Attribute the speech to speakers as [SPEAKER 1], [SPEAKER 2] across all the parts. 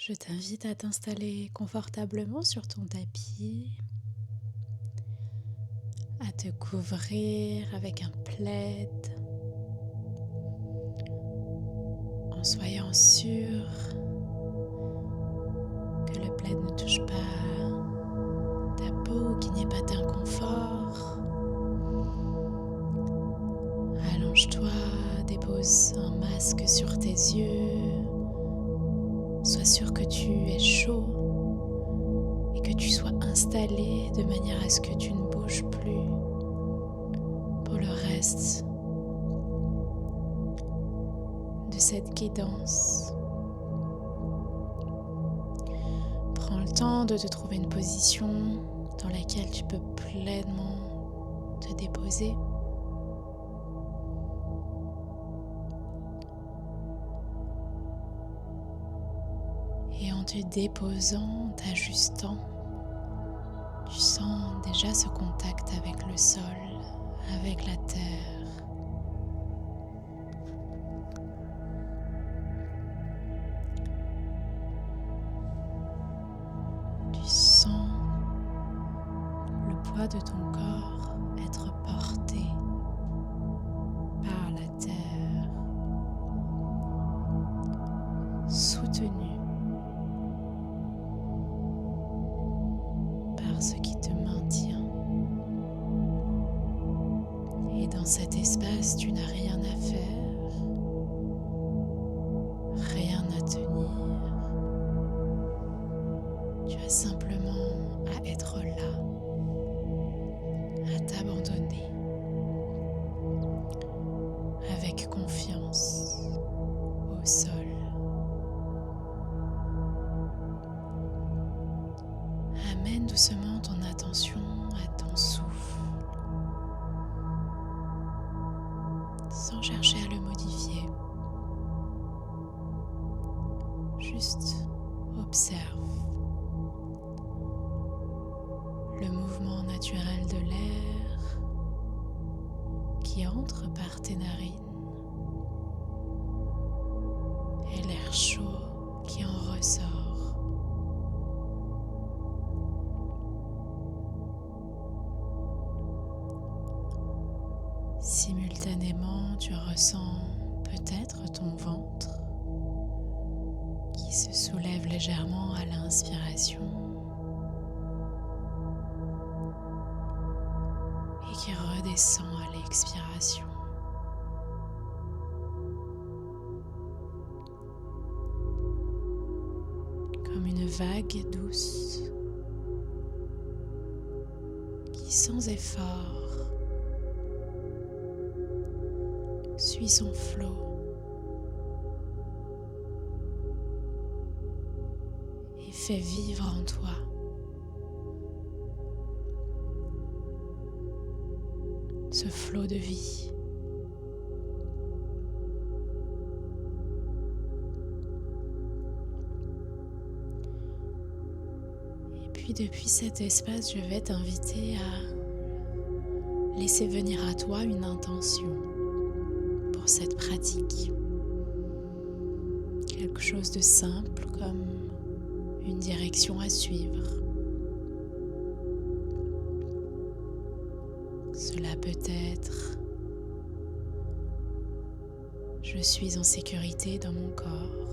[SPEAKER 1] Je t'invite à t'installer confortablement sur ton tapis, à te couvrir avec un plaid, en soyant sûr que le plaid ne touche pas ta peau, qu'il n'y ait pas d'inconfort. Allonge-toi, dépose un masque sur tes yeux. Sois sûr que tu es chaud et que tu sois installé de manière à ce que tu ne bouges plus pour le reste de cette guidance. Prends le temps de te trouver une position dans laquelle tu peux pleinement te déposer. Et en te déposant, en t'ajustant, tu sens déjà ce contact avec le sol, avec la terre. Tu sens le poids de ton corps être porté par la terre, soutenu par ce qui te maintient. Et dans cet espace, tu n'as rien à faire, rien à tenir. Tu as simplement à être là, à t'abandonner avec confiance au sol. Amène doucement ton attention à ton souffle, sans chercher à le modifier. Juste observe le mouvement naturel de l'air qui entre par tes narines et l'air chaud qui en ressort. Simultanément, tu ressens peut-être ton ventre qui se soulève légèrement à l'inspiration et qui redescend à l'expiration. Comme une vague douce qui sans effort suit son flot et fait vivre en toi ce flot de vie. Et puis depuis cet espace, je vais t'inviter à laisser venir à toi une intention pour cette pratique. Quelque chose de simple comme une direction à suivre. Cela peut être: je suis en sécurité dans mon corps.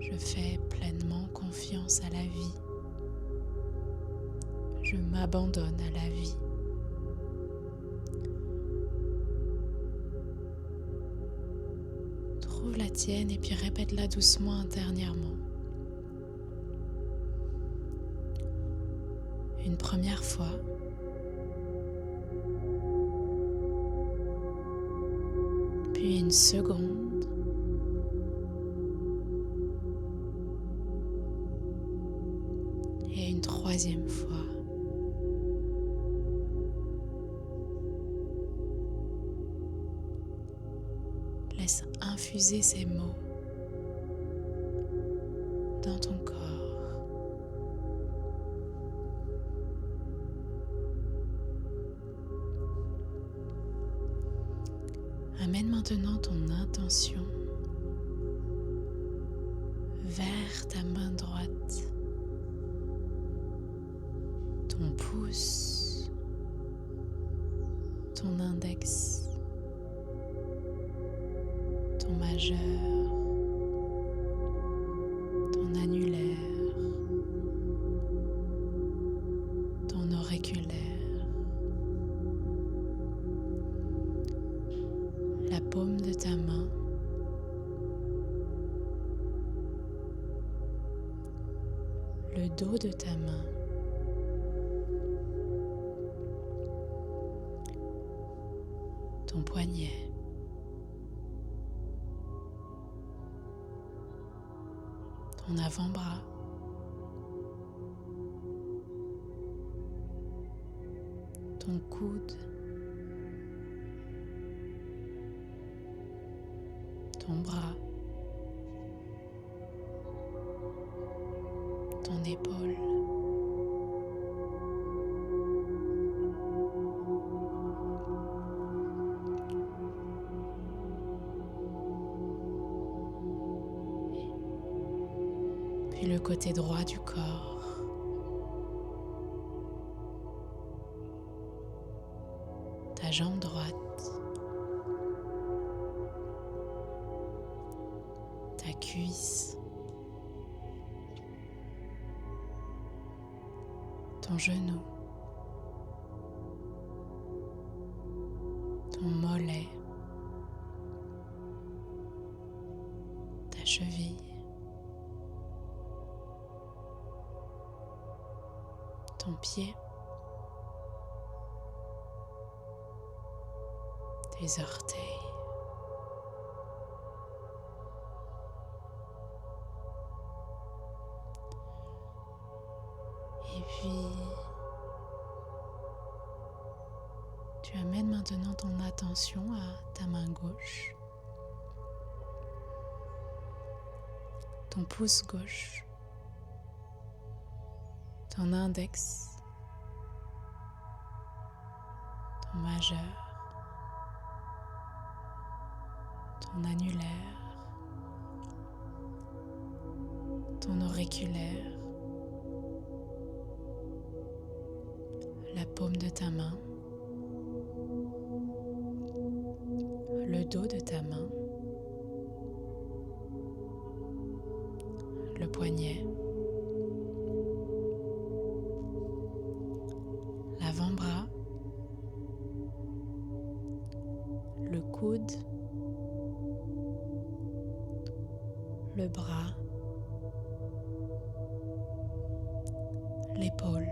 [SPEAKER 1] Je fais pleinement confiance à la vie. Je m'abandonne à la vie. Trouve la tienne et puis répète-la doucement intérieurement. Une première fois. Puis une seconde. Et une troisième fois. Laisse infuser ces mots dans ton corps. Amène maintenant ton intention vers ta main droite, ton pouce, ton index, ton majeur, ton annulaire, ton auriculaire, la paume de ta main, le dos de ta main, ton poignet, ton avant-bras, ton coude, ton bras, ton épaule, puis le côté droit du corps, ta jambe droite, ta cuisse, ton genou, ton mollet, ta cheville, ton pied, tes orteils, et puis tu amènes maintenant ton attention à ta main gauche, ton pouce gauche, ton index, ton majeur, ton annulaire, ton auriculaire, la paume de ta main, le dos de ta main, le poignet, l'avant-bras, le coude, le bras, l'épaule,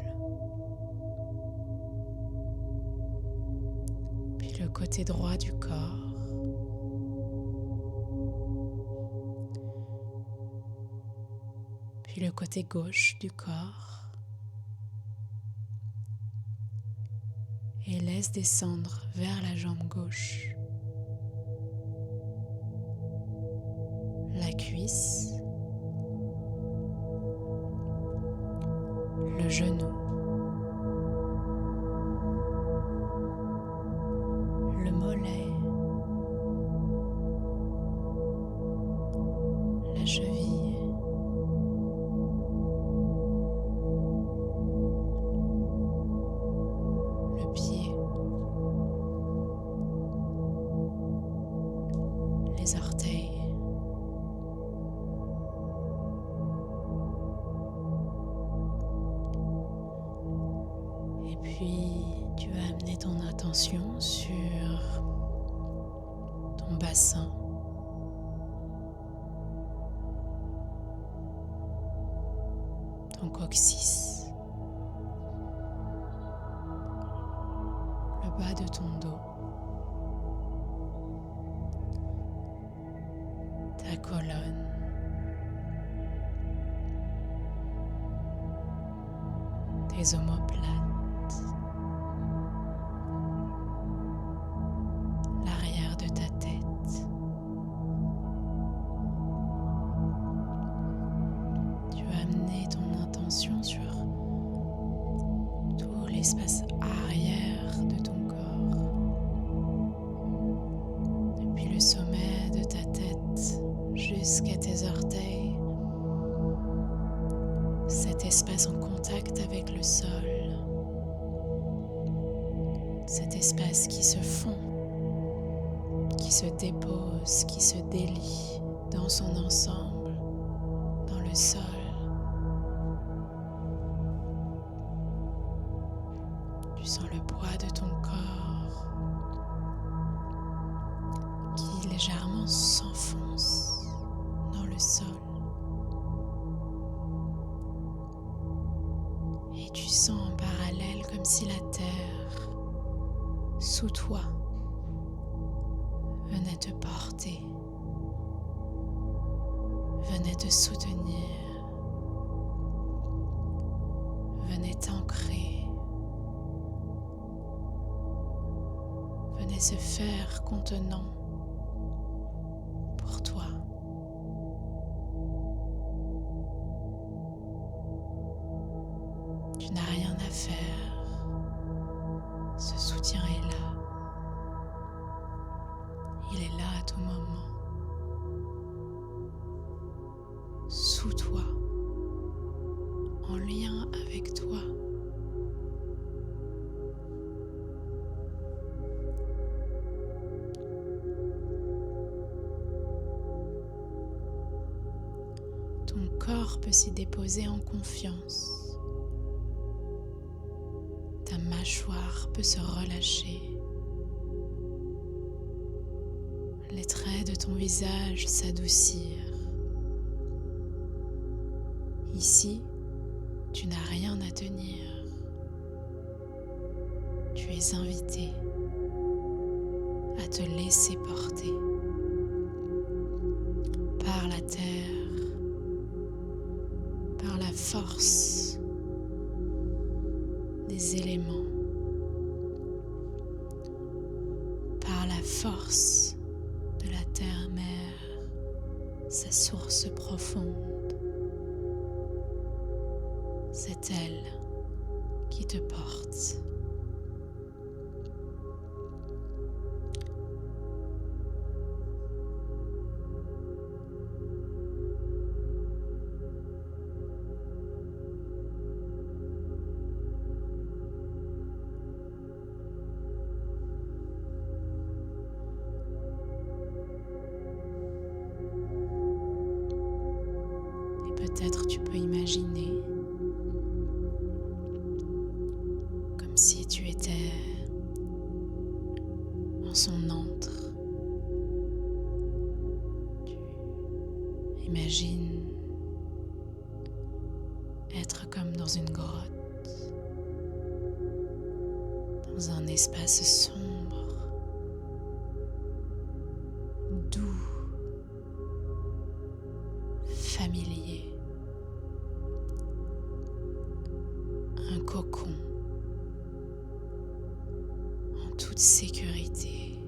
[SPEAKER 1] puis le côté droit du corps, puis le côté gauche du corps, et laisse descendre vers la jambe gauche, la cuisse, le genou, le mollet, la cheville, le pied, les orteils, et puis tu vas amener ton attention sur ton bassin, ton coccyx, le bas de ton dos, ta colonne, tes omoplates, l'arrière de ta tête. Tu vas amener ton attention sur tout l'espace arrière de ton corps, depuis le sommet de ta espace qui se fond, qui se dépose, qui se délie dans son ensemble, dans le sol. Tu sens le poids de ton corps qui légèrement s'enfonce dans le sol. Et tu sens en parallèle comme si la terre sous toi venait te porter, venait te soutenir, venait t'ancrer, venait se faire contenant pour toi. Tu n'as rien à faire, ce soutien est là. Il est là à tout moment, sous toi, en lien avec toi. Ton corps peut s'y déposer en confiance. Ta mâchoire peut se relâcher. Les traits de ton visage s'adoucir. Ici, tu n'as rien à tenir. Tu es invité à te laisser porter par la terre, par la force des éléments, par la force de la terre-mère, sa source profonde. C'est elle qui te porte. Peut-être tu peux imaginer comme si tu étais en son antre. Tu imagines être comme dans une grotte, dans un espace sombre, doux, familier. Un cocon en toute sécurité,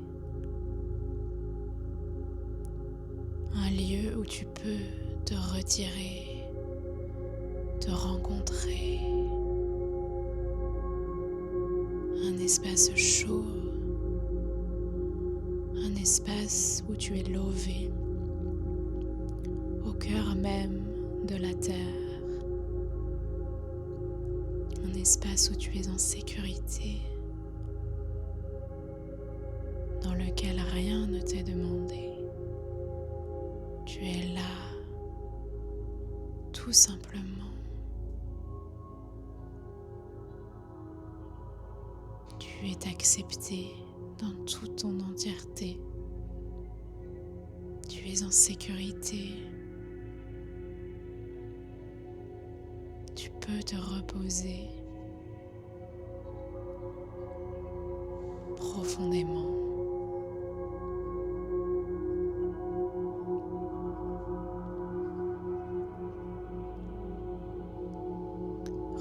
[SPEAKER 1] un lieu où tu peux te retirer, te rencontrer, un espace chaud, un espace où tu es lové au cœur même de la terre. Un espace où tu es en sécurité, dans lequel rien ne t'est demandé. Tu es là, tout simplement. Tu es accepté dans toute ton entièreté. Tu es en sécurité. Tu peux te reposer profondément.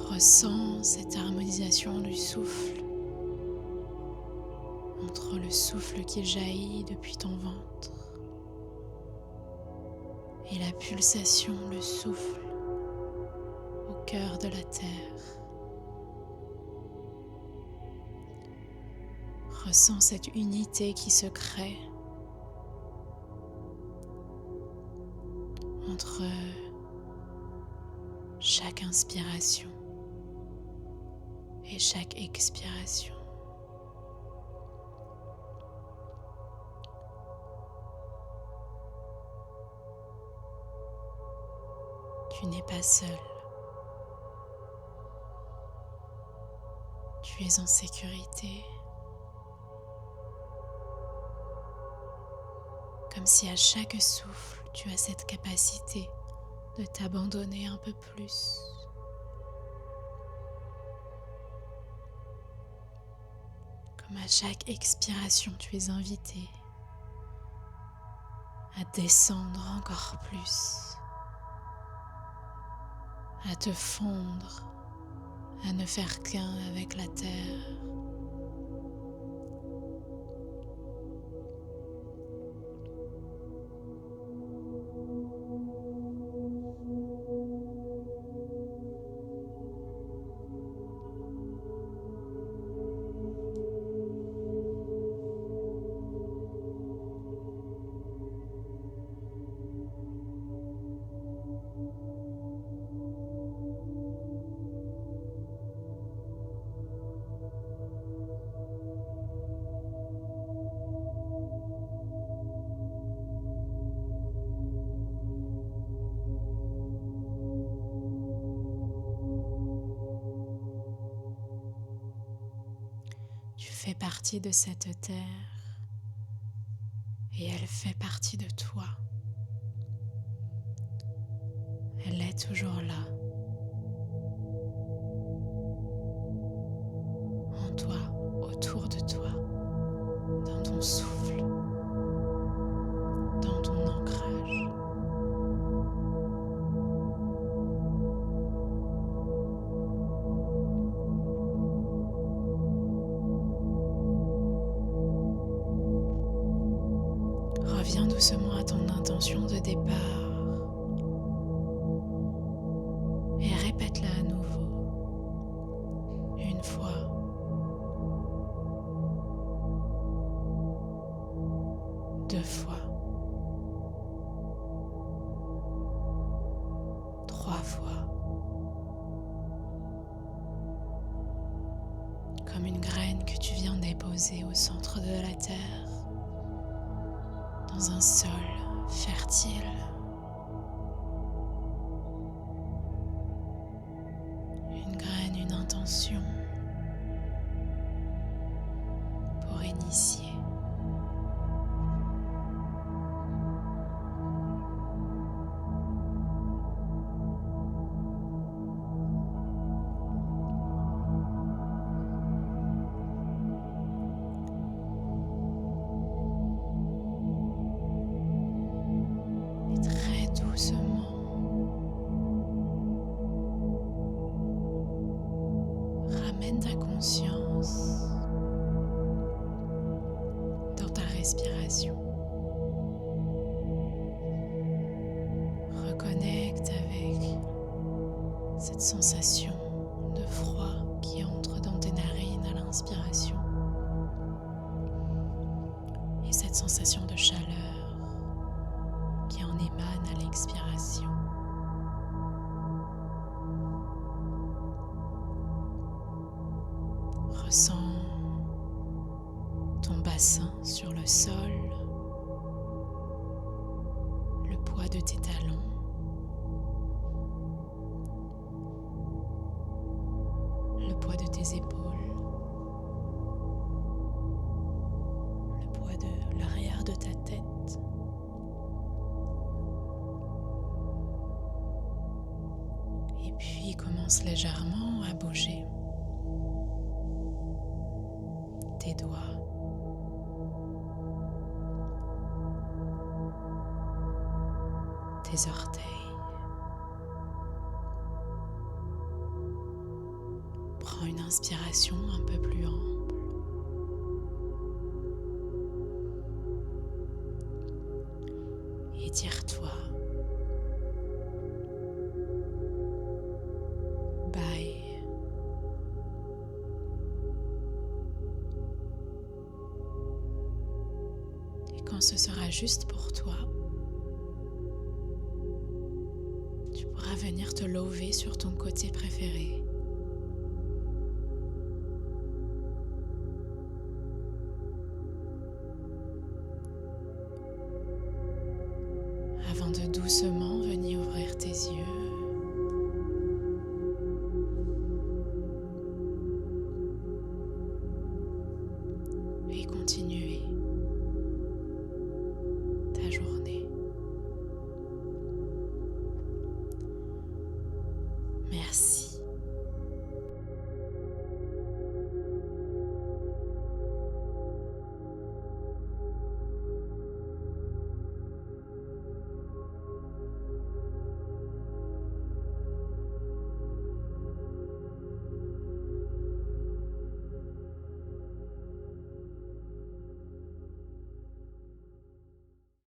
[SPEAKER 1] Ressens cette harmonisation du souffle entre le souffle qui jaillit depuis ton ventre et la pulsation, le souffle au cœur de la terre. Ressens cette unité qui se crée entre chaque inspiration et chaque expiration. Tu n'es pas seul. Tu es en sécurité. Comme si à chaque souffle, tu as cette capacité de t'abandonner un peu plus. Comme à chaque expiration, tu es invité à descendre encore plus, à te fondre, à ne faire qu'un avec la terre. Tu fais partie de cette terre et elle fait partie de toi. Elle est toujours là, en toi, autour de toi, dans ton souffle, dans ton ancrage. Reviens doucement à ton intention de départ et répète-la à nouveau, une fois, deux fois, trois fois, comme une graine que tu viens déposer au centre de la terre, dans un sol fertile. Une graine, une intention pour initier. Et très doucement, ramène ta conscience dans ta respiration. Reconnecte avec cette sensation de froid qui entre dans tes narines à l'inspiration et cette sensation de chaleur qui en émane à l'expiration. Ressens ton bassin sur le sol, le poids de tes talons, le poids de tes épaules, le poids de l'arrière de ta tête. Et puis commence légèrement à bouger tes doigts, tes orteils. Prends une inspiration un peu plus ample. Étire-toi. Bye. Et quand ce sera juste pour toi, tu pourras venir te lever sur ton côté préféré. Avant de doucement venir ouvrir tes yeux